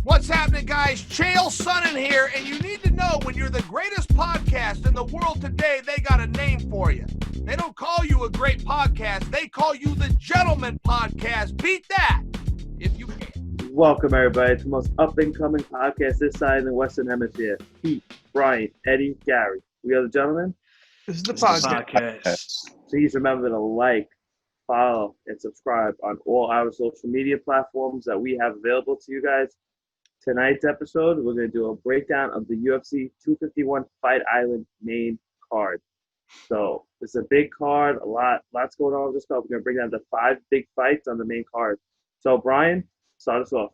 What's happening, guys? Chael Sonnen here, and you need to know when you're the greatest podcast in the world today, they got a name for you. They don't call you a great podcast. They call you the Gentleman Podcast. Beat that if you can. Welcome, everybody, to the most up-and-coming podcast this side in the Western Hemisphere. Pete, Brian, Eddie, Gary. We are the Gentlemen. This is the podcast. Please remember to like, follow, and subscribe on all our social media platforms that we have available to you guys. Tonight's episode, we're going to do a breakdown of the UFC 251 Fight Island main card. So it's a big card, lots going on with this card. We're going to break down the 5 big fights on the main card. So Brian, start us off.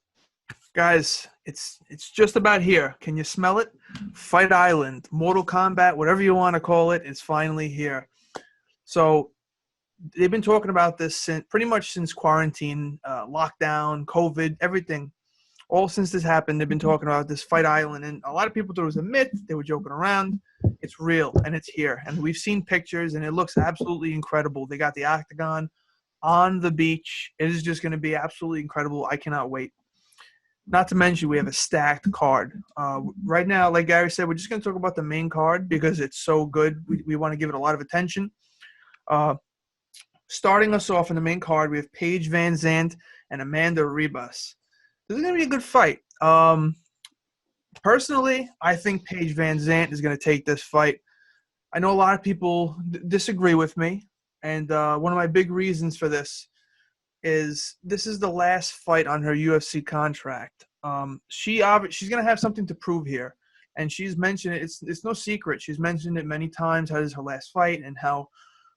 Guys, it's just about here. Can you smell it? Fight Island, Mortal Kombat, whatever you want to call it, is finally here. So they've been talking about this pretty much since quarantine, lockdown, COVID, everything. All since this happened, they've been talking about this Fight Island, and a lot of people thought it was a myth. They were joking around. It's real, and it's here. And we've seen pictures, and it looks absolutely incredible. They got the octagon on the beach. It is just going to be absolutely incredible. I cannot wait. Not to mention, we have a stacked card. Right now, like Gary said, we're just going to talk about the main card because it's so good. We want to give it a lot of attention. Starting us off in the main card, we have Paige VanZant and Amanda Ribas. This is going to be a good fight. Personally, I think Paige VanZant is going to take this fight. I know a lot of people disagree with me, and one of my big reasons for this is the last fight on her UFC contract. She's going to have something to prove here, and she's mentioned it. It's no secret. She's mentioned it many times how this is her last fight and how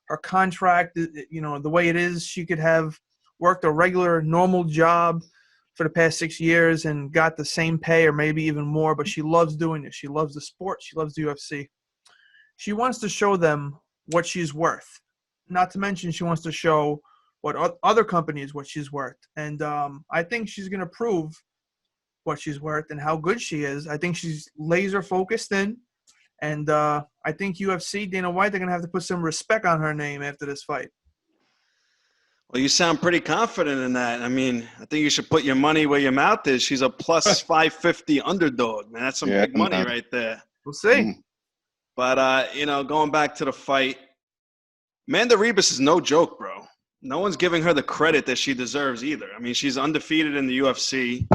her contract, the way it is, she could have worked a regular, normal job for the past 6 years and got the same pay or maybe even more, but she loves doing it. She loves the sport. She loves the UFC. She wants to show them what she's worth. Not to mention she wants to show what other companies what she's worth. And I think she's going to prove what she's worth and how good she is. I think she's laser focused in. And I think UFC, Dana White, they're going to have to put some respect on her name after this fight. Well, you sound pretty confident in that. I mean, I think you should put your money where your mouth is. She's a plus 550 underdog, man. That's some big money right there. We'll see. But, going back to the fight, Amanda Ribas is no joke, bro. No one's giving her the credit that she deserves either. I mean, she's undefeated in the UFC.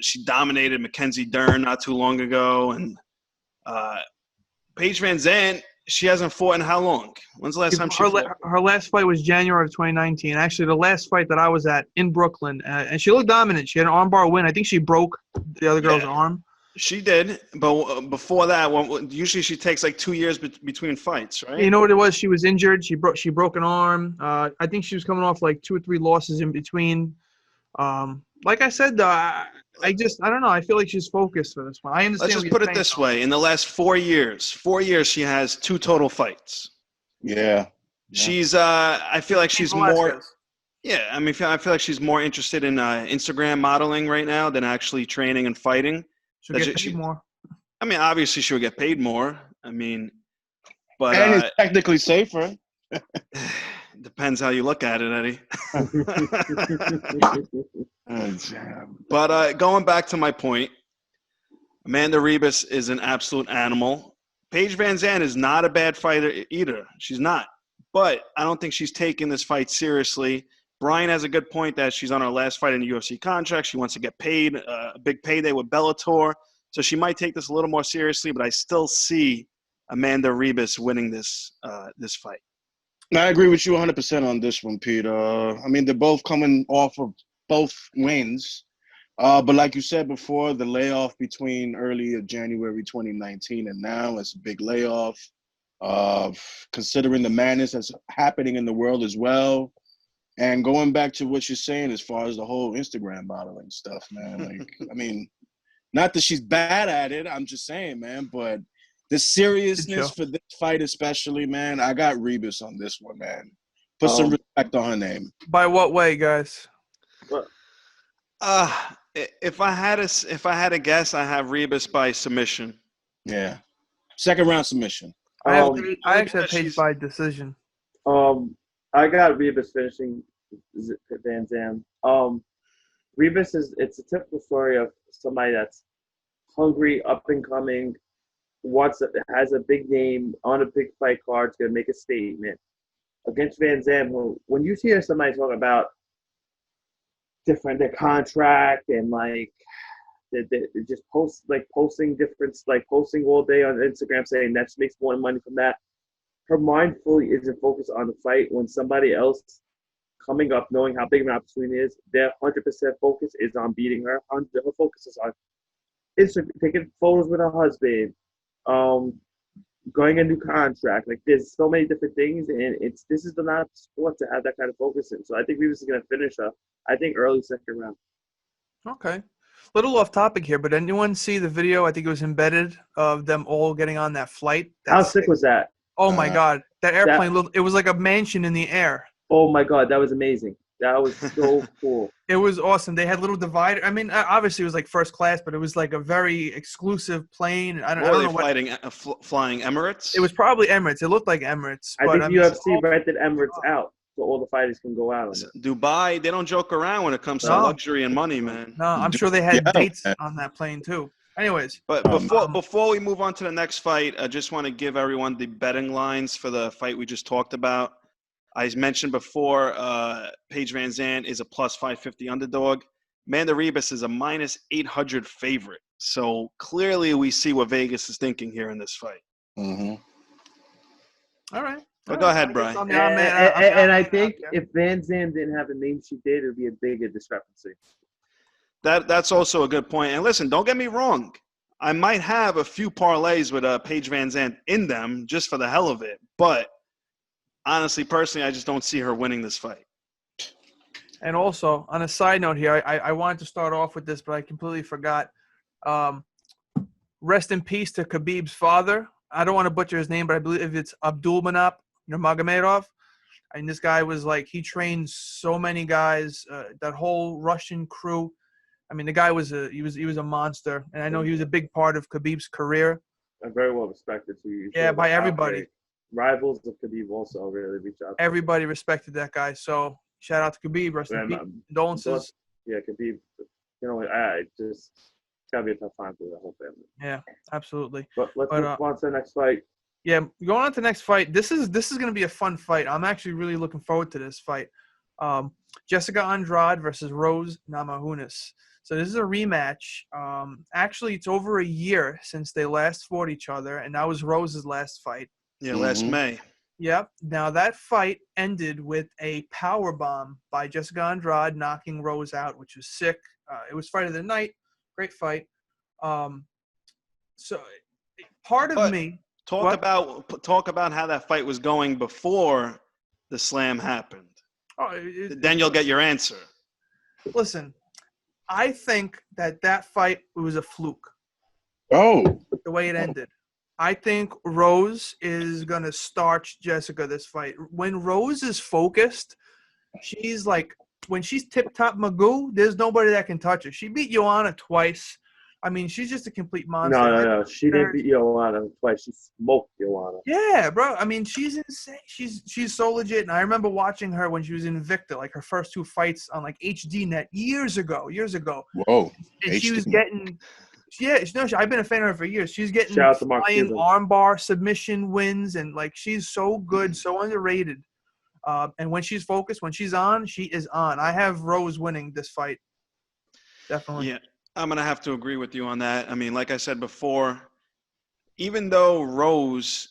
She dominated Mackenzie Dern not too long ago. And Paige VanZant, she hasn't fought in how long? When's the last time she fought? Her last fight was January of 2019. Actually, the last fight that I was at in Brooklyn, and she looked dominant. She had an armbar win. I think she broke the other girl's arm. She did, but before that, usually she takes like 2 years between fights, right? You know what it was? She was injured. She broke an arm. I think she was coming off like 2 or 3 losses in between. Like I said, I don't know. I feel like she's focused for this one. I understand. Let's just put it this way: in the last 4 years, she has 2 total fights. Yeah. She's. I feel like she's more. Yeah, I mean, I feel like she's more interested in Instagram modeling right now than actually training and fighting. She'll get paid more. I mean, obviously she'll get paid more. I mean, but and it's technically safer. Depends how you look at it, Eddie. But going back to my point, Amanda Ribas is an absolute animal. Paige VanZant is not a bad fighter either. She's not. But I don't think she's taking this fight seriously. Brian has a good point that she's on her last fight in the UFC contract. She wants to get paid, a big payday with Bellator. So she might take this a little more seriously, but I still see Amanda Ribas winning this fight. I agree with you 100% on this one, Pete. I mean, they're both coming off of both wins. But like you said before, the layoff between early January 2019 and now, it's a big layoff. Considering the madness that's happening in the world as well. And going back to what you're saying as far as the whole Instagram modeling stuff, man. Like, I mean, not that she's bad at it. I'm just saying, man. But the seriousness for this fight especially, man, I got Ribas on this one, man. Put some respect on her name. By what way, guys? If I had a guess, I have Ribas by submission. Yeah. Second round submission. I actually have Paige by decision. I got Ribas finishing VanZant. Rebus it's a typical story of somebody that's hungry, up and coming, has a big name on a big fight card, is gonna make a statement against Van Zandt. When you hear somebody talk about their contract and like they just posting all day on Instagram saying that she makes more money from that. Her mind fully isn't focused on the fight. When somebody else coming up, knowing how big of an opportunity it is, their 100% focus is on beating her. Her focus is on Instagram, taking photos with her husband, going a new contract. Like there's so many different things, and this is not a sport to have that kind of focus in. So I think Rivas is going to finish her. I think early second round. Okay. Little off topic here, but anyone see the video? I think it was embedded of them all getting on that flight. How sick was that? Oh my God, that airplane! It was like a mansion in the air. Oh my God, that was amazing. That was so cool. It was awesome. They had little divider. I mean, obviously it was like first class, but it was like a very exclusive plane. I don't know what. Flying Emirates? It was probably Emirates. It looked like Emirates. I think UFC rented Emirates out so all the fighters can go out on it. Dubai, they don't joke around when it comes to luxury and money, man. No, I'm sure they had dates on that plane too. Anyways. But before we move on to the next fight, I just want to give everyone the betting lines for the fight we just talked about. I mentioned before, Paige Van Zandt is a plus 550 underdog. Amanda Ribas is a minus 800 favorite. So clearly we see what Vegas is thinking here in this fight. Mm-hmm. All right. But go ahead, Brian. And I think if Van Zandt didn't have the name she did, it would be a bigger discrepancy. That's also a good point. And listen, don't get me wrong. I might have a few parlays with Paige Van Zandt in them just for the hell of it. But honestly, personally, I just don't see her winning this fight. And also, on a side note here, I wanted to start off with this, but I completely forgot. Rest in peace to Khabib's father. I don't want to butcher his name, but I believe it's Abdulmanap Nurmagomedov. And this guy was like, he trained so many guys, that whole Russian crew. I mean, the guy was he was a monster, and I know he was a big part of Khabib's career. And very well respected too. Yeah, by everybody. Rivals of Khabib also really reach out. Everybody respected that guy. So shout out to Khabib. Rest in peace. Condolences. Yeah, Khabib. You know, it's gotta be a tough time for the whole family. Yeah, absolutely. But let's move on to the next fight. Yeah, going on to the next fight. This is going to be a fun fight. I'm actually really looking forward to this fight. Jessica Andrade versus Rose Namajunas. So this is a rematch. Actually, it's over a year since they last fought each other, and that was Rose's last fight. Yeah, last May. Yep. Now that fight ended with a power bomb by Jessica Andrade, knocking Rose out, which was sick. It was fight of the night. Great fight. So part of me talk about how that fight was going before the slam happened. Then you'll get your answer. Listen, I think that fight was a fluke. Oh, the way it ended. I think Rose is going to starch Jessica this fight. When Rose is focused, she's like, when she's tip-top Magoo, there's nobody that can touch her. She beat Joanna twice. I mean, she's just a complete monster. No. She didn't beat Joanna twice. She smoked Joanna. Yeah, bro. I mean, she's insane. She's so legit. And I remember watching her when she was in Invicta, like her first two fights on like HD Net years ago. Whoa. And she was getting – I've been a fan of her for years. She's getting flying armbar submission wins, and like she's so good, so underrated. And when she's focused, when she's on, she is on. I have Rose winning this fight. Definitely. Yeah, I'm gonna have to agree with you on that. I mean, like I said before, even though Rose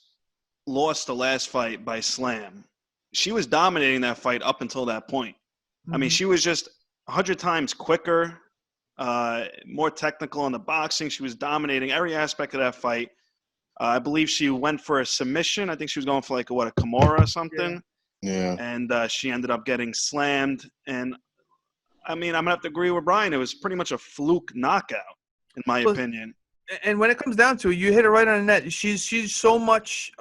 lost the last fight by slam, she was dominating that fight up until that point. Mm-hmm. I mean, she was just 100 times quicker. More technical in the boxing. She was dominating every aspect of that fight. I believe she went for a submission. I think she was going for like a Kimura or something. Yeah. And she ended up getting slammed. And I mean, I'm gonna have to agree with Brian. It was pretty much a fluke knockout, in my opinion. And when it comes down to it, you hit it right on the net. She's so much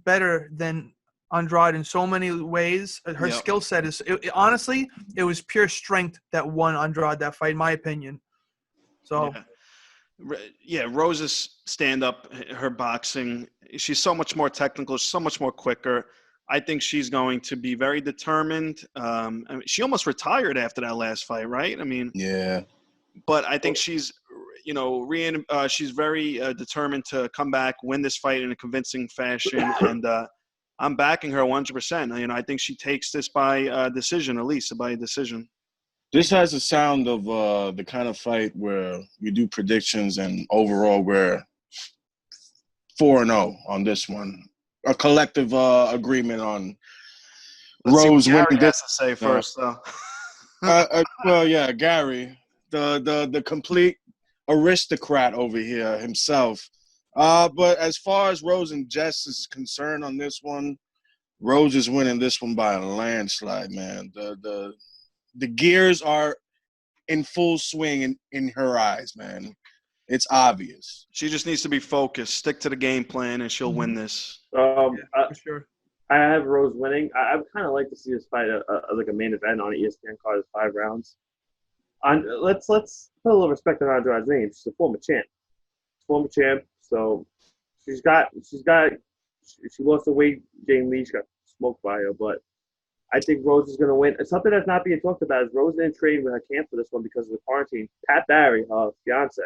better than Andrade in so many ways. Her skill set is honestly, it was pure strength that won Andrade that fight, in my opinion. So, Rose's stand-up, her boxing, she's so much more technical, so much more quicker. I think she's going to be very determined. I mean, she almost retired after that last fight, right? I mean, Yeah. but I think she's, she's very determined to come back, win this fight in a convincing fashion, and I'm backing her 100%. I think she takes this by decision, at least by a decision. This has a sound of the kind of fight where you do predictions and overall we're 4-0 on this one. A collective agreement on Let's see what Rose winning Gary this. has to say first, though. Well, yeah, Gary, the complete aristocrat over here himself. But as far as Rose and Jess is concerned on this one, Rose is winning this one by a landslide, man. The gears are in full swing in her eyes, man. It's obvious. She just needs to be focused, stick to the game plan, and she'll win this. For sure. I have Rose winning. I would kind of like to see this fight like a main event on an ESPN card as 5 rounds. Let's put a little respect on Andrade's name. She's a former champ. So she lost the weight. Jane Leach got smoked by her, but I think Rose is going to win. Something that's not being talked about is Rose didn't train with her camp for this one because of the quarantine. Pat Barry, her fiance,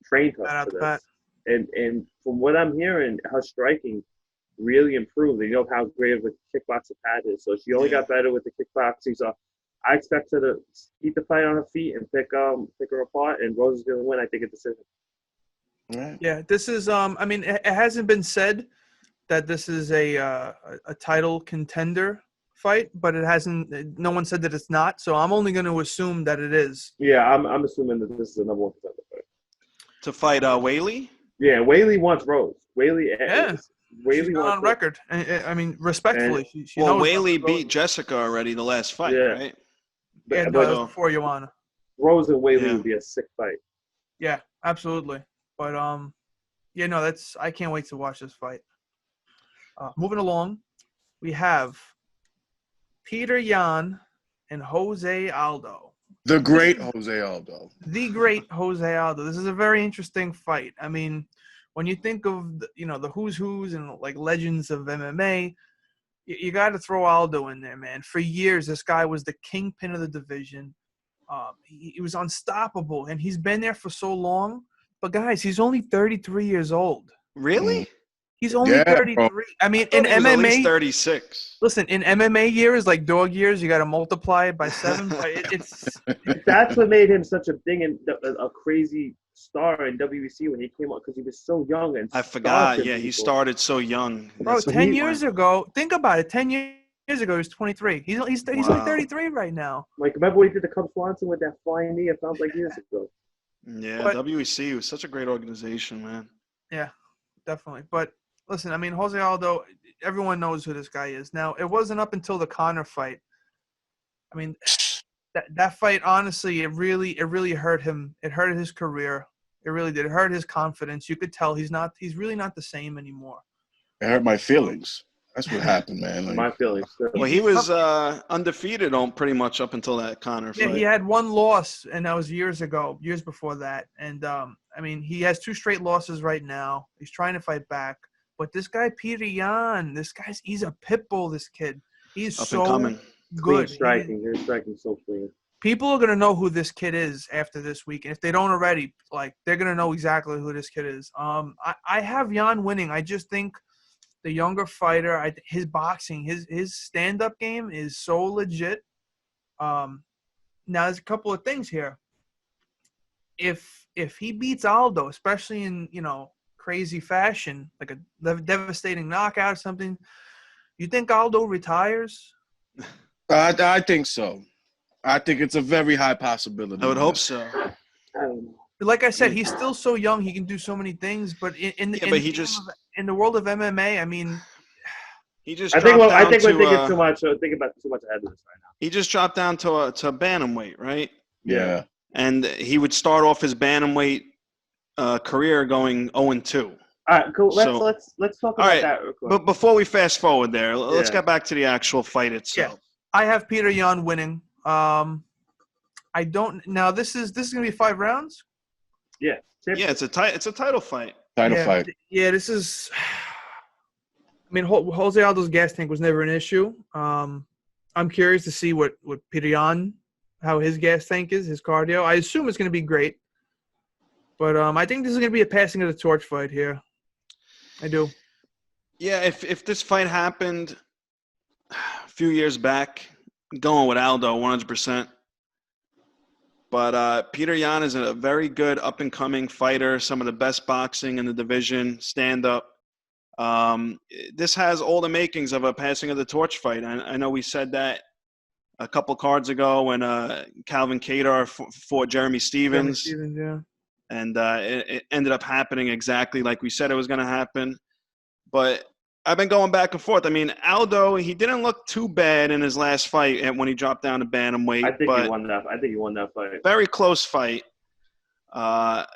trained her for this. And from what I'm hearing, her striking really improved. You know how great of a kickboxer Pat is. So she only got better with the kickboxing. So I expect her to keep the fight on her feet and pick her apart. And Rose is going to win, I think, a decision. Right. Yeah, this is. I mean, it hasn't been said that this is a title contender fight, but it hasn't. No one said that it's not. So I'm only going to assume that it is. Yeah, I'm assuming that this is a number 1 contender fight. To fight Whaley? Yeah, Whaley wants Rose. Whaley She's not on record. I mean, respectfully, she well, knows Whaley beat Jessica already the last fight, right? Yeah, no, that was before Joanna. Rose and Whaley would be a sick fight. Yeah, absolutely. But I can't wait to watch this fight. Moving along, we have Peter Yan and Jose Aldo. The great Jose Aldo. The great Jose Aldo. This is a very interesting fight. I mean, when you think of the who's and like legends of MMA, you got to throw Aldo in there, man. For years, this guy was the kingpin of the division. He was unstoppable, and he's been there for so long. But guys, he's only 33 years old. Really? He's only 33. Bro. I mean, in MMA, at least 36. Listen, in MMA years, like dog years, you got to multiply it by 7. That's what made him such a thing and a crazy star in WEC when he came out because he was so young and. I forgot. Yeah, he started so young. Bro, 10 years ago, think about it. 10 years ago, he was 23. He's only 33 right now. Like, remember when he did the Cub Swanson with that flying knee? It sounds like years ago. Yeah, WEC was such a great organization, man. Yeah, definitely. But listen, I mean, Jose Aldo, everyone knows who this guy is. Now, it wasn't up until the Conor fight. I mean, that fight, honestly, it really hurt him. It hurt his career. It really did. It hurt his confidence. You could tell he's really not the same anymore. It hurt my feelings. That's what happened, man. Like, my feelings. Well, he was undefeated on pretty much up until that Conor fight. Yeah, he had 1 loss, and that was years before that. And, I mean, he has 2 straight losses right now. He's trying to fight back. But this guy, Peter Yan, he's a pit bull, this kid. He's up so and coming. Clean Good. striking. His striking so clean. People are going to know who this kid is after this week. And if they don't already, they're going to know exactly who this kid is. I have Yan winning. I just think the younger fighter, his boxing, his stand-up game is so legit. Now, there's a couple of things here. If he beats Aldo, especially in, crazy fashion, like a devastating knockout or something, you think Aldo retires? I think so. I think it's a very high possibility. I would hope so. Like I said, he's still so young. He can do so many things. But in the world of MMA, I mean, he just. I think we're thinking too much. Thinking about too much ahead of this right now. He just dropped down to a bantamweight, right? Yeah. And he would start off his bantamweight career going 0-2. All right, cool. Let's talk about that real quick. But before we fast forward there, let's get back to the actual fight itself. Yeah. I have Peter Yan winning. I don't. Now this is gonna be 5 rounds. Yeah. Yeah, it's a title fight. Title fight. Yeah, this is. mean, Jose Aldo's gas tank was never an issue. I'm curious to see what Peter Yan, how his gas tank is, his cardio. I assume it's going to be great. But I think this is going to be a passing of the torch fight here. I do. Yeah, if this fight happened a few years back, I'm going with Aldo 100%. But Peter Yan is a very good up-and-coming fighter, some of the best boxing in the division, stand-up. This has all the makings of a passing of the torch fight. I know we said that a couple cards ago when Calvin Kattar fought Jeremy Stevens. Yeah. And it ended up happening exactly like we said it was going to happen. But I've been going back and forth. I mean, Aldo, he didn't look too bad in his last fight when he dropped down to bantamweight. I think he won that fight. Very close fight. But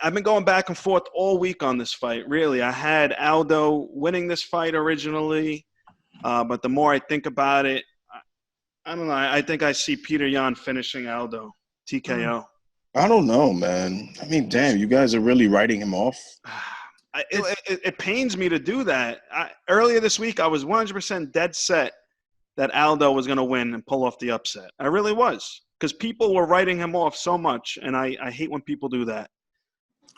I've been going back and forth all week on this fight, really. I had Aldo winning this fight originally. But the more I think about it, I don't know. I think I see Peter Yan finishing Aldo, TKO. I don't know, man. I mean, damn, you guys are really writing him off. It pains me to do that. Earlier this week, I was 100% dead set that Aldo was going to win and pull off the upset. I really was, because people were writing him off so much, and I hate when people do that.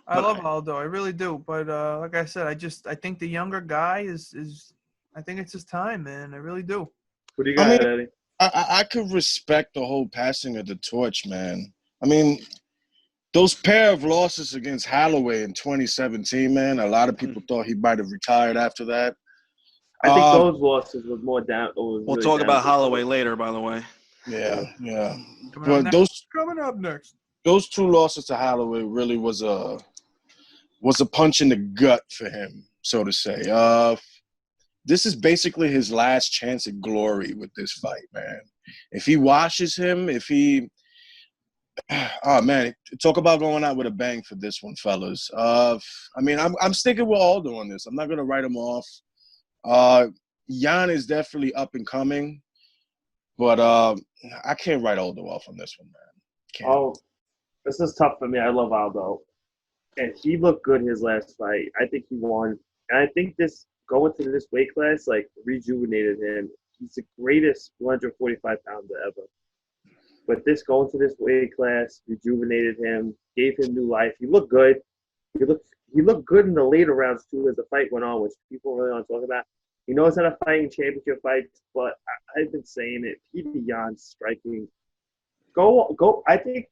I love Aldo. I really do. But like I said, I think the younger guy is I think it's his time, man. I really do. What do you got, Eddie? I could respect the whole passing of the torch, man. I mean, those pair of losses against Holloway in 2017, man, a lot of people thought he might have retired after that. I think those losses was more down. We'll talk about Holloway later, by the way. Yeah. Coming up next. Those two losses to Holloway really was a punch in the gut for him, so to say. This is basically his last chance at glory with this fight, man. If he washes him, oh man, talk about going out with a bang for this one, fellas. I mean, I'm sticking with Aldo on this. I'm not gonna write him off. Yan is definitely up and coming, but I can't write Aldo off on this one, man. Can't. Oh, this is tough for me. I love Aldo, and he looked good his last fight. I think he won, and I think this going to this weight class like rejuvenated him. He's the greatest 145-pounder ever. But this going to this weight class rejuvenated him, gave him new life. He looked good. He looked good in the later rounds too as the fight went on, which people really don't talk about. He knows how to fight in championship fights, but I've been saying it. Peter Yan striking. Go. I think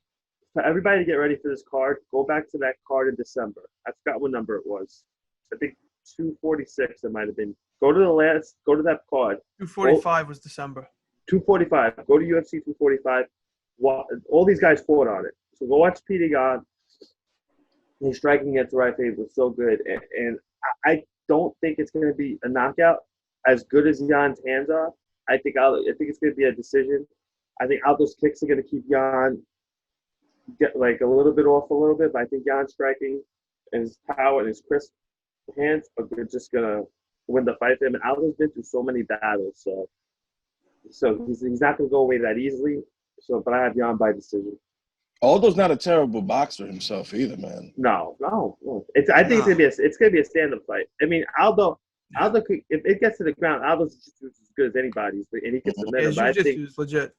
for everybody to get ready for this card, go back to that card in December. I forgot what number it was. I think 246 it might have been. Go to that card. 245 was December. 245. Go to UFC 245. All these guys fought on it. So go watch Peter Yan. His striking against the right face was so good. And I don't think it's going to be a knockout. As good as Yan's hands are, I think it's going to be a decision. I think Aldo's kicks are going to keep Yan get like a little bit off a little bit, but I think Yan's striking and his power and his crisp hands are just going to win the fight for him. And Aldo's been through so many battles, so he's not going to go away that easily. So, but I have Yan by decision. Aldo's not a terrible boxer himself either, man. No. I think it's gonna be a stand-up fight. I mean, Aldo could, if it gets to the ground, Aldo's just as good as anybody's, and he can submit him. But legit.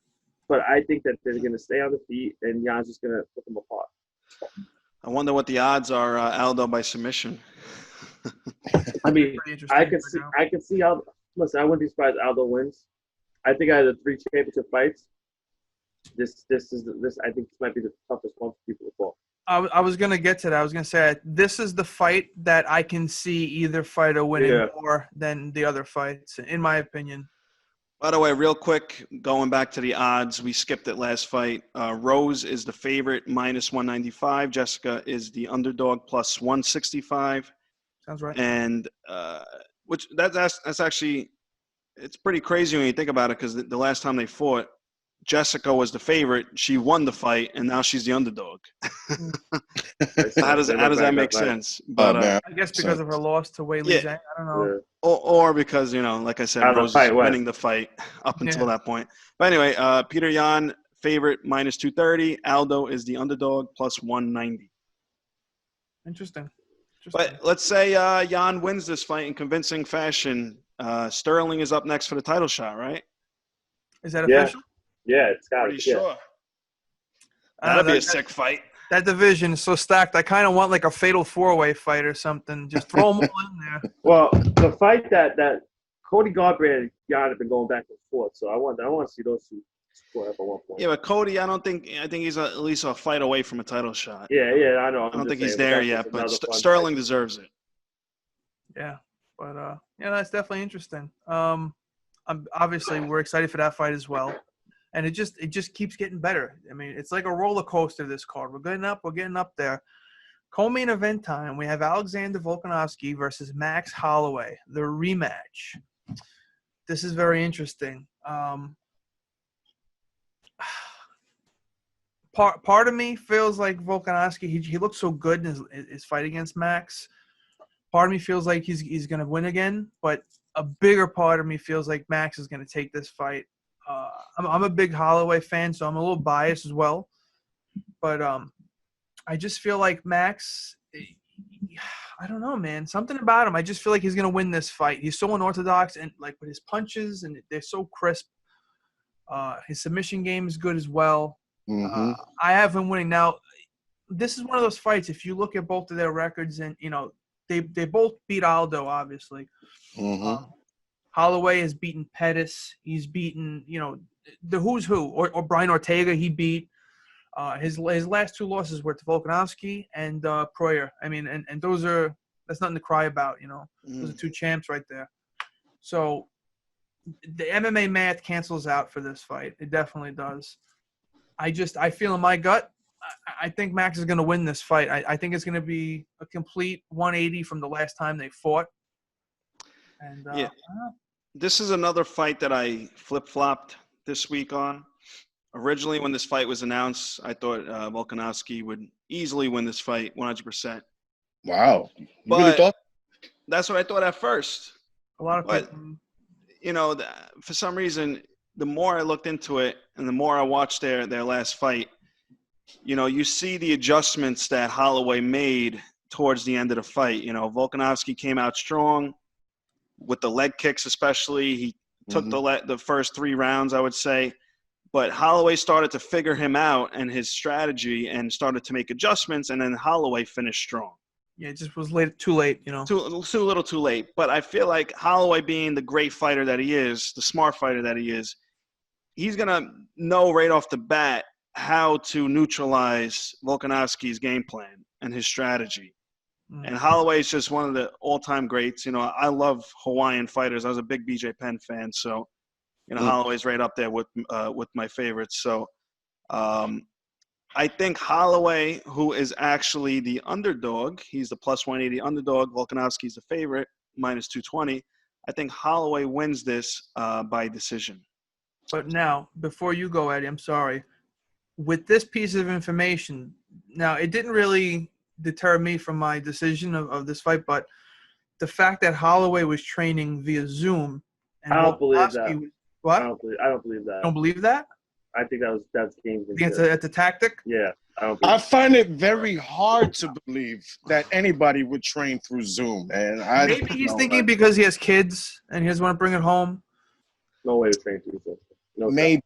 But I think that they're gonna stay on the feet, and Jan's just gonna put them apart. I wonder what the odds are, Aldo by submission. I mean, I could see Aldo. Listen, I wouldn't be surprised Aldo wins. I think out of the 3 championship fights, this I think this might be the toughest one for people to fall. I was gonna get to that. I was gonna say this is the fight that I can see either fighter winning more than the other fights, in my opinion. By the way, real quick, going back to the odds, we skipped it last fight. Rose is the favorite, minus 195. Jessica is the underdog, plus 165. Sounds right. And which that's actually, it's pretty crazy when you think about it, because the last time they fought, Jessica was the favorite. She won the fight, and now she's the underdog. How does that make sense? But I guess because of her loss to Wei Li Zhang. I don't know. Yeah. Or because, like I said, Rose was winning the fight up until that point. But anyway, Peter Yan, favorite, minus 230. Aldo is the underdog, plus 190. Interesting. Interesting. But let's say Jan wins this fight in convincing fashion. Sterling is up next for the title shot, right? Is that Yeah. official? Yeah, it's got Pretty it. Yeah. sure. I don't That'd know, be a sick fight. That division is so stacked. I kind of want like a fatal 4-way fight or something. Just throw them all in there. Well, the fight that Cody Garbrandt and Jan have been going back and forth, so I want to see those two square up at one point. Yeah, but Cody, I think he's at least a fight away from a title shot. Yeah, I know. I don't think he's there yet, but Sterling deserves it. Yeah, but yeah, that's definitely interesting. Obviously we're excited for that fight as well, and it just keeps getting better. I mean, it's like a roller coaster. This card, we're getting up there. Co-main event time. We have Alexander Volkanovski versus Max Holloway, the rematch. This is very interesting. Part of me feels like Volkanovski. He looks so good in his fight against Max. Part of me feels like he's going to win again, but a bigger part of me feels like Max is going to take this fight. I'm a big Holloway fan, so I'm a little biased as well. But I just feel like Max, I don't know, man. Something about him. I just feel like he's going to win this fight. He's so unorthodox, and like with his punches, and they're so crisp. His submission game is good as well. Mm-hmm. I have him winning. Now, this is one of those fights, if you look at both of their records, and, you know, they both beat Aldo, obviously. Mm-hmm. Holloway has beaten Pettis. He's beaten, you know, the who's who. Or Brian Ortega he beat. His last two losses were to Volkanovski and Proyer. I mean, and that's nothing to cry about, you know. Those are two champs right there. So the MMA math cancels out for this fight. It definitely does. I feel in my gut, I think Max is going to win this fight. I think it's going to be a complete 180 from the last time they fought. And yeah. This is another fight that I flip-flopped this week on. Originally, when this fight was announced, I thought Volkanovski would easily win this fight 100%. Wow. You But really thought? that's what I thought at first. a lot of But, people, you know, for some reason, the more I looked into it and the more I watched their last fight, you know, you see the adjustments that Holloway made towards the end of the fight. You know, Volkanovski came out strong with the leg kicks especially. He took the first 3 rounds, I would say. But Holloway started to figure him out and his strategy and started to make adjustments, and then Holloway finished strong. yeah, it just was too late, you know. Too little too late. But I feel like Holloway, being the great fighter that he is, the smart fighter that he is, he's going to know right off the bat how to neutralize Volkanovski's game plan and his strategy. And Holloway is just one of the all-time greats. You know, I love Hawaiian fighters. I was a big BJ Penn fan, so, you know, Holloway's right up there with my favorites. So I think Holloway, who is actually the underdog, he's the plus 180 underdog. Volkanovski's the favorite, minus 220. I think Holloway wins this by decision. But now, before you go, Eddie, I'm sorry. With this piece of information, now it didn't really deter me from my decision of this fight, but the fact that Holloway was training via Zoom and I don't believe that. What? I don't believe that. Don't believe that? I think that's game. It's a tactic? Yeah, I find it very hard to believe that anybody would train through Zoom, man. Maybe he's thinking because he has kids and he doesn't want to bring it home. No way to train through Zoom. No, maybe,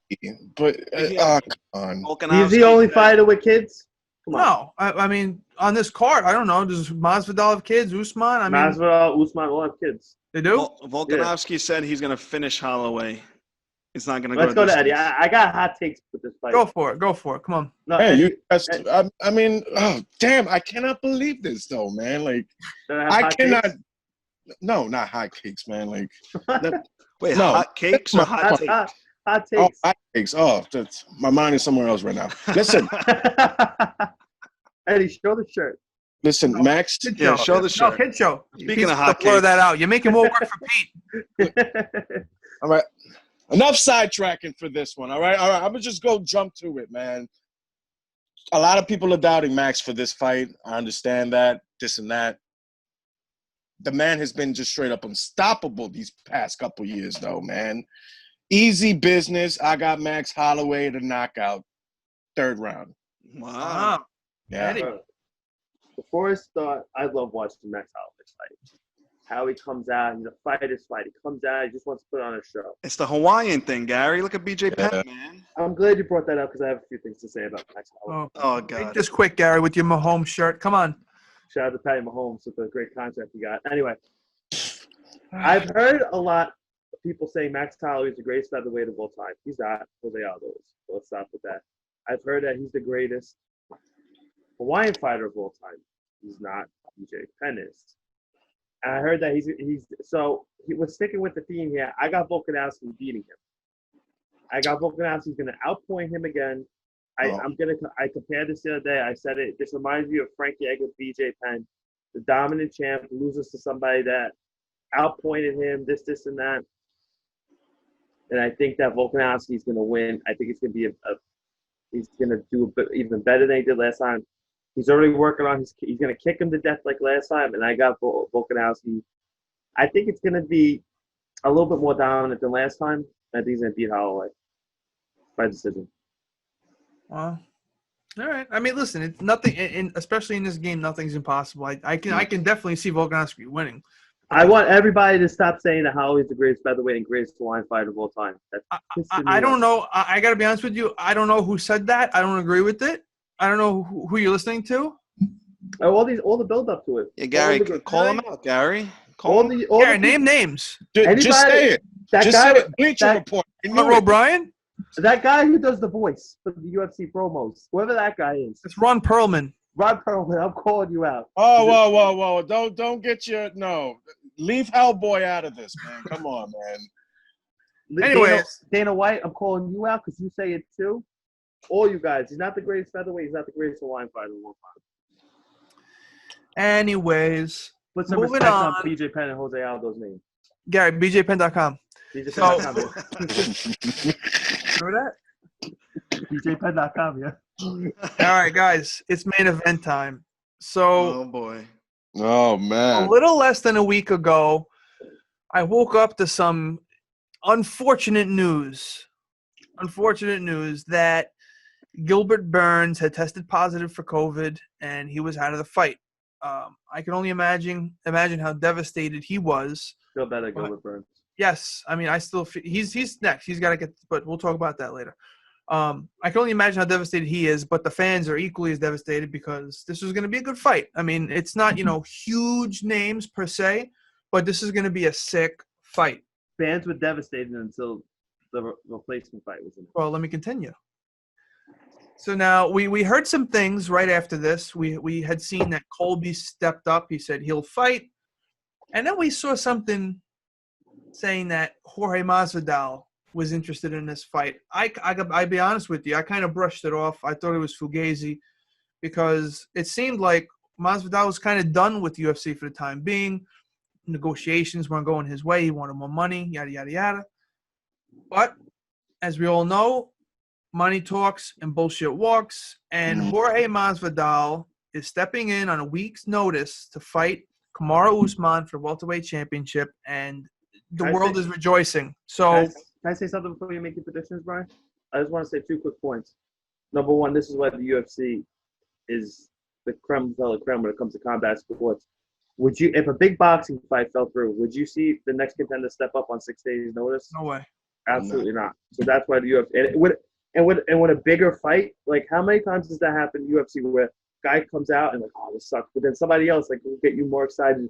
but come on. He's the only fighter with kids? Come on. No, I mean, on this card, I don't know. Does Masvidal have kids? Usman? I mean, Masvidal, Usman all have kids. They do? Volkanovski said he's going to finish Holloway. It's not going to go. Let's go to Eddie. I got hot takes with this fight. Go for it. Come on. No, Hey, Eddie, you guys, I mean, oh, damn, I cannot believe this, though, man. Like, I cannot. Takes? No, not hot cakes, man. Like, Wait, no. hot cakes or hot takes? Hot oh, takes. hot cakes. Oh, my mind is somewhere else right now. Listen, Eddie, show the shirt. listen, Max. Yeah, show the shirt. No, kid show. Speaking of hot blur cakes. that out. You're making more work for Pete. All right. Enough sidetracking for this one. All right. I'm gonna just go jump to it, man. A lot of people are doubting Max for this fight. I understand that, this and that. The man has been just straight up unstoppable these past couple years, though, man. Easy business. I got Max Holloway to knockout, 3rd round. Wow. Yeah. Eddie. before I start, I love watching Max Holloway's fight. How he comes out, he's a fighter's fight. He comes out, he just wants to put on a show. It's the Hawaiian thing, Gary. Look at BJ Penn, man. I'm glad you brought that up because I have a few things to say about Max Holloway. Oh, Make God. this quick, Gary, with your Mahomes shirt. Come on. Shout out to Patty Mahomes with the great contract he got. Anyway, I've heard a lot of people saying Max Holloway is the greatest featherweight of all time. He's not. Jose Aldo is. So let's stop with that. I've heard that he's the greatest Hawaiian fighter of all time. He's not. BJ Penn is. And I heard that he was sticking with the theme here. I got Volkanovski beating him. I got Volkanovski's going to outpoint him again. I compared this the other day. I said it. This reminds me of Frankie Edgar, BJ Penn, the dominant champ loses to somebody that outpointed him, this, and that. And I think that Volkanovski is going to win. I think it's going to be he's going to do a bit even better than he did last time. He's already working on he's going to kick him to death like last time. And I got Volkanovski. I think it's going to be a little bit more dominant than last time. I think he's going to beat Holloway by decision. Well, all right. I mean, listen, it's nothing, especially in this game, nothing's impossible. I can definitely see Volkanovski winning. I want everybody to stop saying that Holloway's the greatest featherweight and greatest Hawaiian fighter of all time. I don't know. I got to be honest with you. I don't know who said that. I don't agree with it. I don't know who you're listening to. All the build up to it. Yeah, Gary, call him out, Gary. Gary, name names. Just say it. Just say it. Bleacher Report. O'Brien? That guy who does the voice for the UFC promos, whoever that guy is. It's Ron Perlman. Ron Perlman, I'm calling you out. Oh, whoa. Don't get your – no. Leave Hellboy out of this, man. Come on, man. Anyways. Dana White, I'm calling you out because you say it too. All you guys. He's not the greatest featherweight. He's not the greatest Hawaiian fighter of all time. Anyways. Put some respect on BJ Penn and Jose Aldo's name. Gary, BJPenn.com. BJPenn.com. Remember that? BJPenn.com, yeah. All right, guys. It's main event time. So, oh, boy. Oh, man. A little less than a week ago, I woke up to some unfortunate news. Unfortunate news that Gilbert Burns had tested positive for COVID, and he was out of the fight. I can only imagine how devastated he was. Feel better, Gilbert Burns. Yes, I mean I still feel he's next. He's got to get, but we'll talk about that later. I can only imagine how devastated he is, but the fans are equally as devastated because this is going to be a good fight. I mean, it's not huge names per se, but this is going to be a sick fight. Fans were devastated until the replacement fight was in. Well, let me continue. So now we heard some things right after this. We had seen that Colby stepped up. He said he'll fight. And then we saw something saying that Jorge Masvidal was interested in this fight. I'll be honest with you. I kind of brushed it off. I thought it was Fugazi because it seemed like Masvidal was kind of done with UFC for the time being. Negotiations weren't going his way. He wanted more money, yada, yada, yada. But as we all know, money talks and bullshit walks, and Jorge Masvidal is stepping in on a week's notice to fight Kamaru Usman for welterweight championship, and the world is rejoicing. So, can I say something before you make your predictions, Brian? I just want to say 2 quick points. Number one, this is why the UFC is the creme de la creme when it comes to combat sports. Would you, if a big boxing fight fell through, would you see the next contender step up on 6 days' notice? No way. Absolutely not. So that's why the UFC and with a bigger fight, like how many times does that happen in UFC where a guy comes out and like, oh, this sucks, but then somebody else like will get you more excited.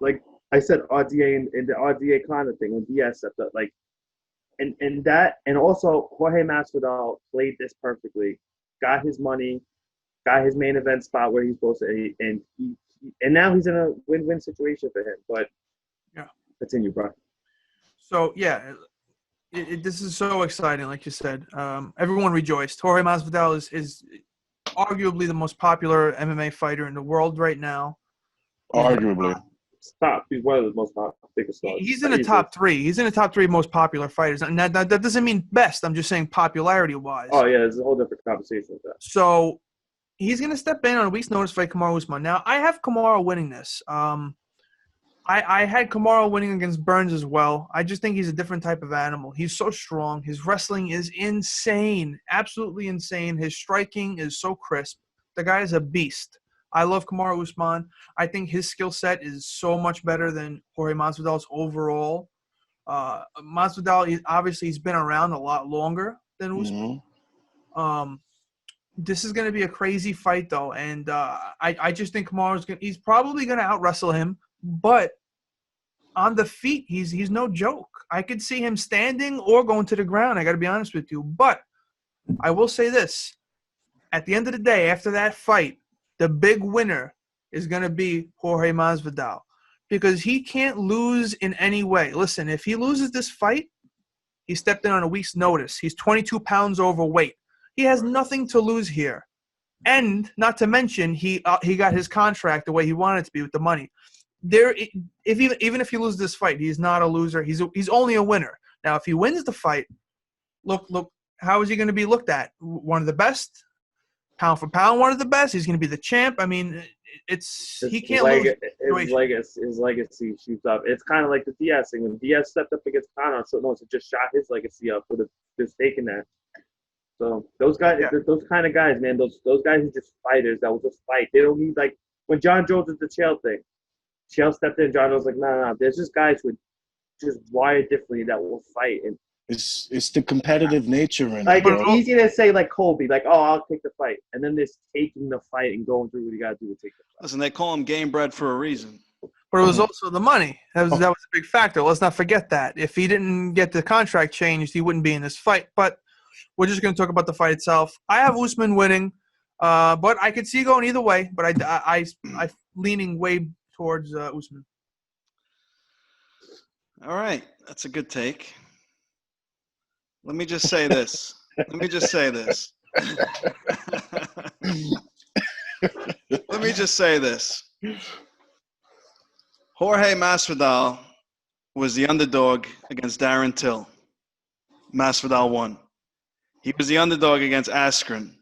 Like I said, RDA and the RDA Conor thing when Diaz stepped up, like, and that, and also Jorge Masvidal played this perfectly, got his money, got his main event spot where he's supposed to, and now he's in a win-win situation for him. But yeah, continue, bro. So yeah. This is so exciting, like you said. Everyone rejoiced. Jorge Masvidal is arguably the most popular MMA fighter in the world right now. Arguably. Stop. He's one of the most biggest stars. He's in the top 3. He's in the top 3 most popular fighters. And that doesn't mean best. I'm just saying popularity-wise. Oh, yeah. There's a whole different conversation with that. So he's going to step in on a week's notice to fight Kamaru Usman. Now, I have Kamaru winning this. I had Kamaru winning against Burns as well. I just think he's a different type of animal. He's so strong. His wrestling is insane, absolutely insane. His striking is so crisp. The guy is a beast. I love Kamaru Usman. I think his skill set is so much better than Jorge Masvidal's overall. Masvidal, he's been around a lot longer than Usman. Mm-hmm. This is going to be a crazy fight, though, and I just think he's probably going to out-wrestle him, but on the feet, he's no joke. I could see him standing or going to the ground, I got to be honest with you. But I will say this. At the end of the day, after that fight, the big winner is going to be Jorge Masvidal because he can't lose in any way. Listen, if he loses this fight, he stepped in on a week's notice. He's 22 pounds overweight. He has nothing to lose here. And not to mention, he got his contract the way he wanted it to be with the money. Even if he loses this fight, he's not a loser. He's only a winner. Now, if he wins the fight, look, how is he going to be looked at? One of the best, pound for pound, one of the best. He's going to be the champ. I mean, he can't lose. His legacy shoots up. It's kind of like the Diaz thing. When Diaz stepped up against Conor, so no, it just shot his legacy up with just taking that. So those guys, those kind of guys, man, those guys are just fighters that will just fight. They don't need, like when John Jones did the Chael thing. Chael stepped in. John was like, no. There's just guys who just wired differently that will fight. And it's the competitive nature in like it. it's easy to say like Colby, like, oh, I'll take the fight, and then there's taking the fight and going through what you got to do to take the fight. Listen, they call him game bred for a reason. But it was also the money. That was a big factor. Let's not forget that. If he didn't get the contract changed, he wouldn't be in this fight. But we're just going to talk about the fight itself. I have Usman winning, but I could see going either way. But I'm leaning way towards Usman. All right. That's a good take. Let me just say this. Let me just say this. Jorge Masvidal was the underdog against Darren Till. Masvidal won. He was the underdog against Askren.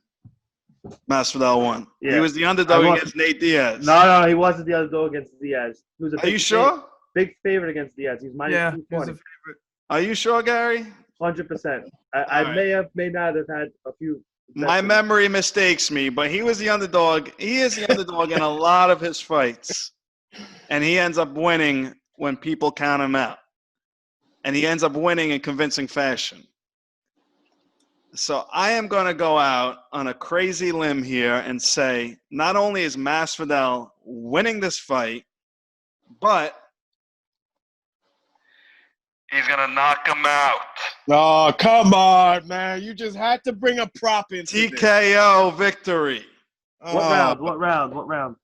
Masvidal won. Yeah. He was the underdog against Nate Diaz. No, he wasn't the underdog against Diaz. He was Are you sure? Big favorite against Diaz. He's minus 220. He was a favorite. Are you sure, Gary? 100%. I may not have had a few. My memory mistakes me, but he was the underdog. He is the underdog in a lot of his fights. And he ends up winning when people count him out. And he ends up winning in convincing fashion. So I am going to go out on a crazy limb here and say not only is Masvidal winning this fight, but he's going to knock him out. Oh, come on, man. You just had to bring a prop into TKO victory. What round?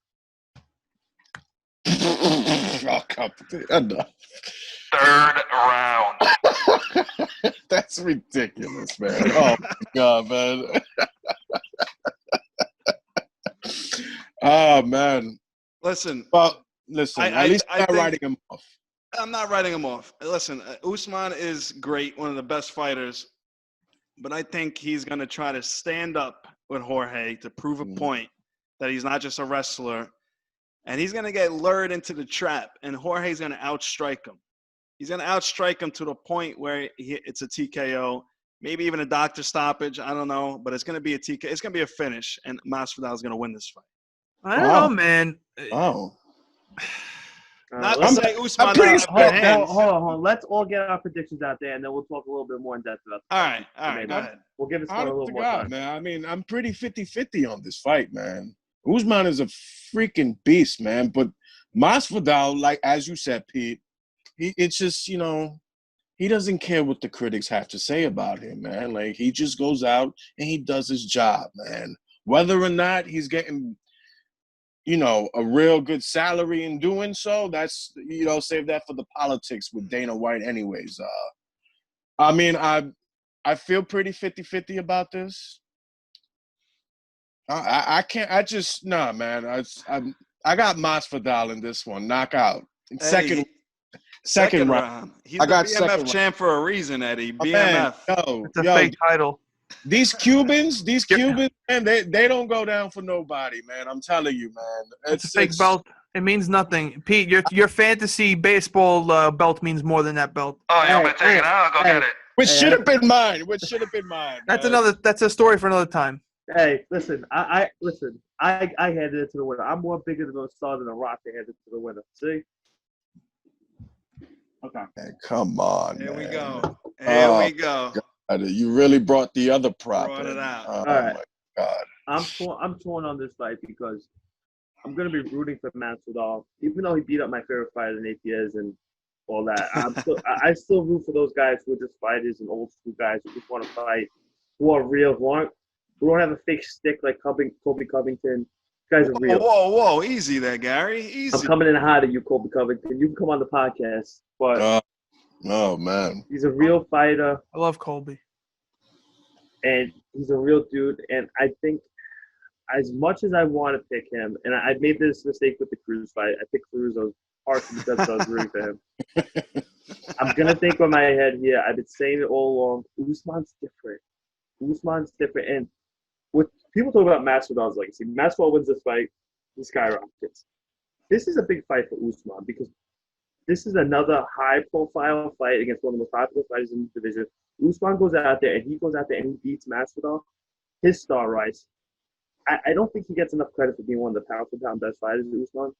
Oh, come enough. Third round. That's ridiculous, man. Oh, my God, man. Oh, man. Listen. Well, listen. At least I'm not writing him off. I'm not writing him off. Listen, Usman is great, one of the best fighters. But I think he's going to try to stand up with Jorge to prove a point that he's not just a wrestler. And he's going to get lured into the trap, and Jorge's going to outstrike him. He's going to outstrike him to the point where it's a TKO, maybe even a doctor stoppage. I don't know, but it's going to be a TKO. It's going to be a finish, and Masvidal is going to win this fight. I don't know, man. Oh. Not to say Usman doesn't have hands. Hold on. Let's all get our predictions out there, and then we'll talk a little bit more in depth about it. All right. Go ahead. We'll give it a little more time. Man. I mean, I'm pretty 50-50 on this fight, man. Usman is a freaking beast, man. But Masvidal, like as you said, Pete, it's just, he doesn't care what the critics have to say about him, man. Like, he just goes out and he does his job, man. Whether or not he's getting, a real good salary in doing so, that's, save that for the politics with Dana White anyways. I mean, I feel pretty 50-50 about this. I can't. Man. I got Masvidal in this one. Knockout. Second round. He's the BMF champ for a reason, Eddie. BMF. It's a fake title. These Cubans, man, they don't go down for nobody, man. I'm telling you, man. It's a fake belt. It means nothing. Pete, your fantasy baseball belt means more than that belt. Oh, you want me to take it out? I'll go get it. Which should have been mine. That's a story for another time. Hey, listen. I listen. I handed it to the winner. I'm more bigger than a star than a rock to hand it to the winner. See? Okay. Man, come on, Here man. we go. Here we go. You really brought the other prop Brought it in. out. Oh, All right. my God. I'm torn on this fight because I'm gonna be rooting for Masvidal, even though he beat up my favorite fighter, Nate Diaz, and all that. I still root for those guys who are just fighters and old school guys who just want to fight, who are real, who don't have a fake stick like Colby Covington. These guys are real. Whoa. Easy there, Gary. Easy. I'm coming in hot at you, Colby Covington. You can come on the podcast, but Oh, man. he's a real fighter. I love Colby. And he's a real dude. And I think as much as I want to pick him, and I made this mistake with the Cruz fight. I picked Cruz. I was partially because I was rooting for him. I'm going to think with my head here. I've been saying it all along. Usman's different. And what people talk about Masvidal's legacy. Masvidal wins this fight. He skyrockets. This is a big fight for Usman because this is another high-profile fight against one of the most popular fighters in the division. Usman goes out there, and he beats Masvidal. His star rise. I don't think he gets enough credit for being one of the pound-for-pound best fighters, Usman.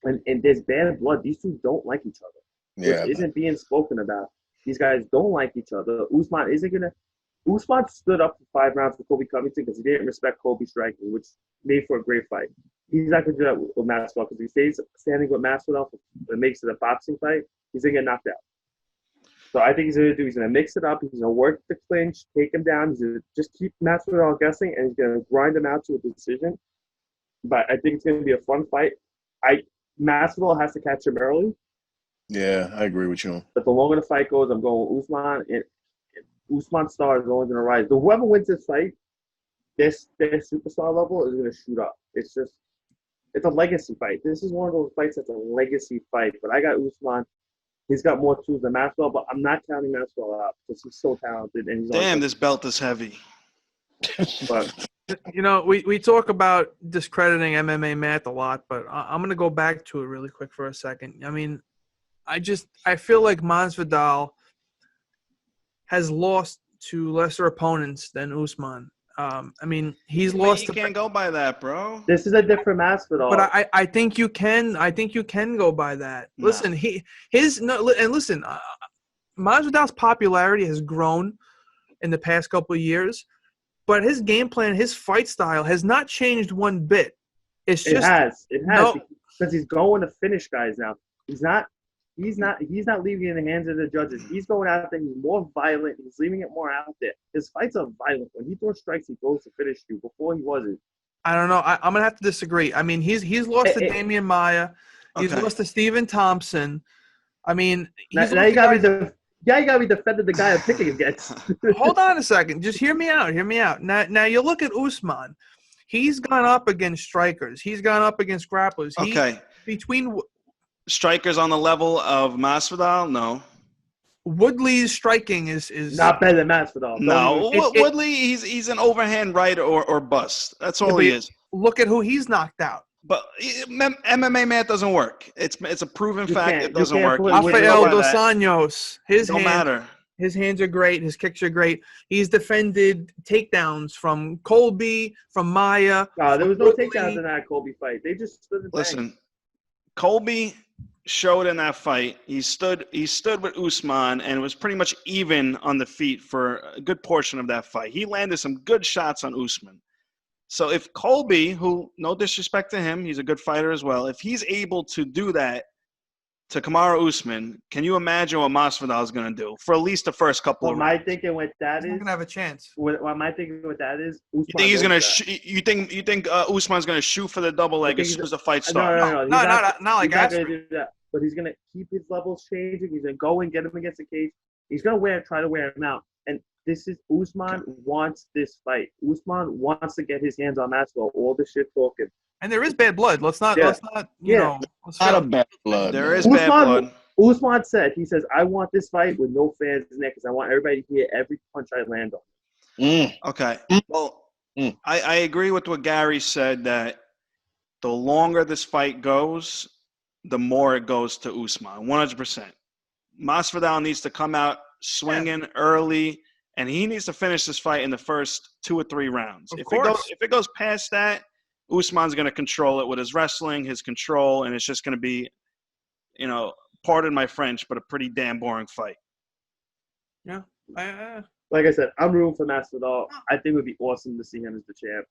And there's bad blood. These two don't like each other, which isn't being spoken about. These guys don't like each other. Usman stood up for 5 rounds for Colby Covington because he didn't respect Colby's striking, which made for a great fight. He's not going to do that with Masvidal because he stays standing with Masvidal and makes it a boxing fight. He's going to get knocked out. So I think he's going to mix it up. He's going to work the clinch, take him down. He's going to just keep Masvidal guessing, and he's going to grind him out to a decision. But I think it's going to be a fun fight. Masvidal has to catch him early. Yeah, I agree with you. But the longer the fight goes, I'm going with Usman, and Usman's star is only going to rise. Whoever wins this fight, their superstar level is going to shoot up. It's a legacy fight. This is one of those fights that's a legacy fight. But I got Usman. He's got more tools than Masvidal, but I'm not counting Masvidal out because he's so talented. And Damn, this belt is heavy. But we talk about discrediting MMA Matt a lot, but I'm going to go back to it really quick for a second. I mean, I feel like Masvidal has lost to lesser opponents than Usman. I mean, he's lost. You can't go by that, bro. this is a different Masvidal. But I think you can. I think you can go by that. No. Listen, Masvidal's popularity has grown in the past couple of years, but his game plan, his fight style, has not changed one bit. It has because he's going to finish guys now. He's not leaving it in the hands of the judges. He's going out there. He's more violent. He's leaving it more out there. His fights are violent. When he throws strikes, he goes to finish you. Before he wasn't. I don't know. I'm gonna have to disagree. I mean, he's lost to Damian Maya. He's lost to Stephen Thompson. I mean, now you got to be defending the guy I'm picking against. Hold on a second. Just hear me out. Now you look at Usman. He's gone up against strikers. He's gone up against grapplers. Between strikers on the level of Masvidal, no. Woodley's striking is not better than Masvidal. No, Woodley, he's an overhand right or bust. That's all he is. Look at who he's knocked out. But MMA Matt doesn't work. It's a proven fact it doesn't work. Rafael Dos Anjos, matter. His hands are great. His kicks are great. He's defended takedowns from Colby, from Maya. No, there was no takedowns in that Colby fight. They just stood. Listen, Colby showed in that fight. He stood with Usman and was pretty much even on the feet for a good portion of that fight. He landed some good shots on Usman. So if Colby, who, no disrespect to him, he's a good fighter as well, if he's able to do that to Kamaru Usman, can you imagine what Masvidal is going to do for at least the first couple of rounds? What my thinking with that is, he's going to have a chance. What my thinking with that is, you think he's going to? You think Usman's going to shoot for the double leg as soon as the fight starts? No, not like he's not going to do that. But he's going to keep his levels changing. He's going to go and get him against the cage. He's going to try to wear him out. And Usman wants this fight. Usman wants to get his hands on Masvidal. All the shit talking. And there is bad blood. Let's not, not a bad blood. There is bad blood. Usman said, I want this fight with no fans in there because I want everybody to hear every punch I land on. Okay. Well, I agree with what Gary said that the longer this fight goes, the more it goes to Usman, 100%. Masvidal needs to come out swinging early, and he needs to finish this fight in the first 2 or 3 rounds. If it goes past that, Usman's going to control it with his wrestling, his control, and it's just going to be, pardon my French, but a pretty damn boring fight. Yeah. Like I said, I'm rooting for Masvidal. I think it would be awesome to see him as the champ.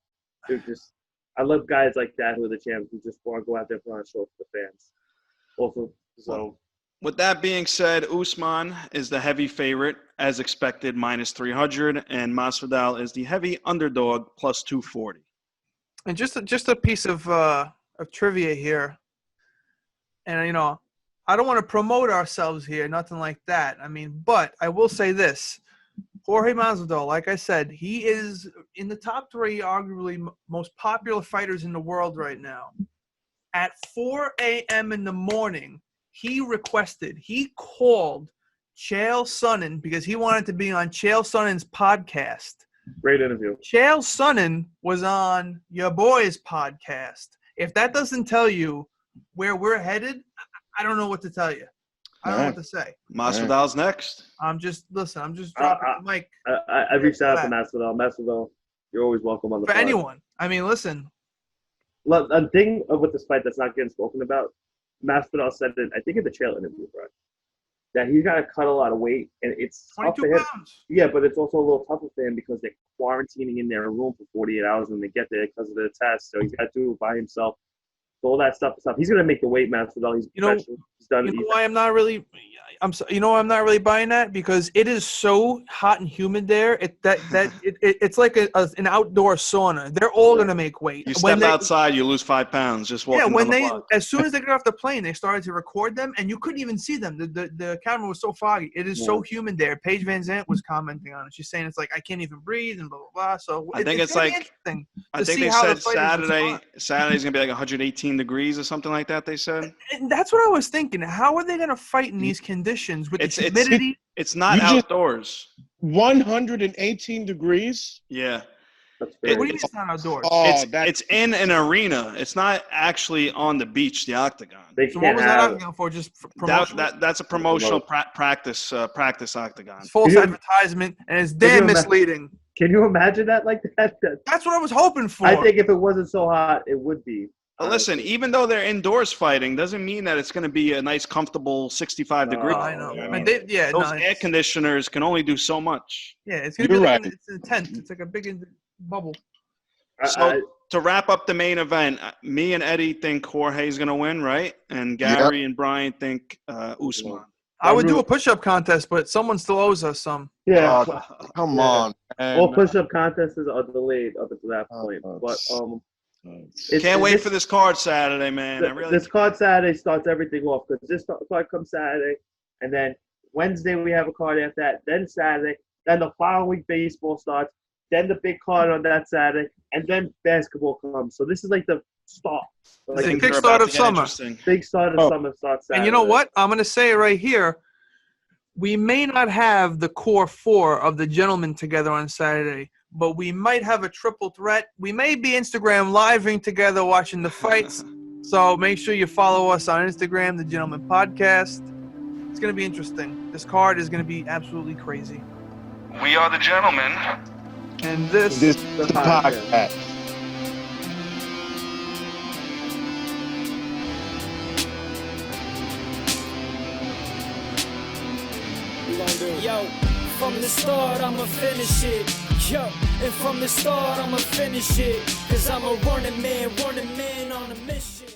I love guys like that who are the champs who just want to go out there and put on a show for the fans. Also, so. With that being said, Usman is the heavy favorite, as expected, minus 300, and Masvidal is the heavy underdog, plus 240. And just a piece of trivia here, and I don't want to promote ourselves here, nothing like that. I mean, but I will say this: Jorge Masvidal, like I said, he is in the top 3, arguably most popular fighters in the world right now. At 4 a.m. in the morning, he called Chael Sonnen because he wanted to be on Chael Sonnen's podcast. Great interview. Chael Sonnen was on your boy's podcast. If that doesn't tell you where we're headed, I don't know what to tell you. I don't know what to say. Masvidal's next. I'm just dropping the mic. I reached out to Masvidal. Masvidal, you're always welcome on the For pod. anyone. I mean, listen. A thing with this fight that's not getting spoken about, Masvidal said it, I think in the Chael interview, bro, that he's got to cut a lot of weight, and it's tough for 22 him. pounds. Yeah, but it's also a little tougher for him because they're quarantining in their room for 48 hours when they get there because of the test. So he's got to do it by himself. So all that stuff. He's gonna make the weight, Masvidal. He's professional. He's done it. Why I'm not really I'm not really buying that? Because it is so hot and humid there. It's like an outdoor sauna. They're all gonna make weight. You step outside, you lose 5 pounds just walking. Yeah, as soon as they got off the plane, they started to record them, and you couldn't even see them. The camera was so foggy. It is so humid there. Paige Van Zandt was commenting on it. She's saying it's like I can't even breathe and blah blah blah. So I think it's like interesting. I think they said Saturday's gonna be like 118 degrees or something like that. They said. And that's what I was thinking. How are they gonna fight in these conditions with the humidity? It's not outdoors. 118 degrees. Yeah. What do you mean it's not outdoors? It's in an arena. It's not actually on the beach, the octagon. So what was that octagon for? Just promotional? That's a promotional practice octagon. It's false advertisement, and it's damn misleading. Can you imagine that like that? That's what I was hoping for. I think if it wasn't so hot, it would be. But listen, even though they're indoors fighting, doesn't mean that it's going to be a nice, comfortable 65 degrees. I know. Those air conditioners can only do so much. Yeah, it's going to be like it's a tent. It's like a big bubble. So to wrap up the main event, me and Eddie think Jorge's going to win, right? And Gary and Brian think Usman. I would do a push-up contest, but someone still owes us some. Yeah. Come on, man. All push-up contests are delayed up until that point. But can't wait for this card Saturday, man. This card Saturday starts everything off because this card comes Saturday, and then Wednesday we have a card after that. Then Saturday, then the following week baseball starts. Then the big card on that Saturday, and then basketball comes. So this is like the start. It's a big start of summer. Big start of summer starts Saturday. And you know what? I'm going to say it right here. We may not have the core 4 of the gentlemen together on Saturday, but we might have a triple threat. We may be Instagram living together watching the fights. So make sure you follow us on Instagram, The Gentleman Podcast. It's going to be interesting. This card is going to be absolutely crazy. We are the gentlemen. And this is the podcast. Yo, from the start, I'ma finish it. Yo, and from the start, I'ma finish it. Cause I'm a running man on a mission.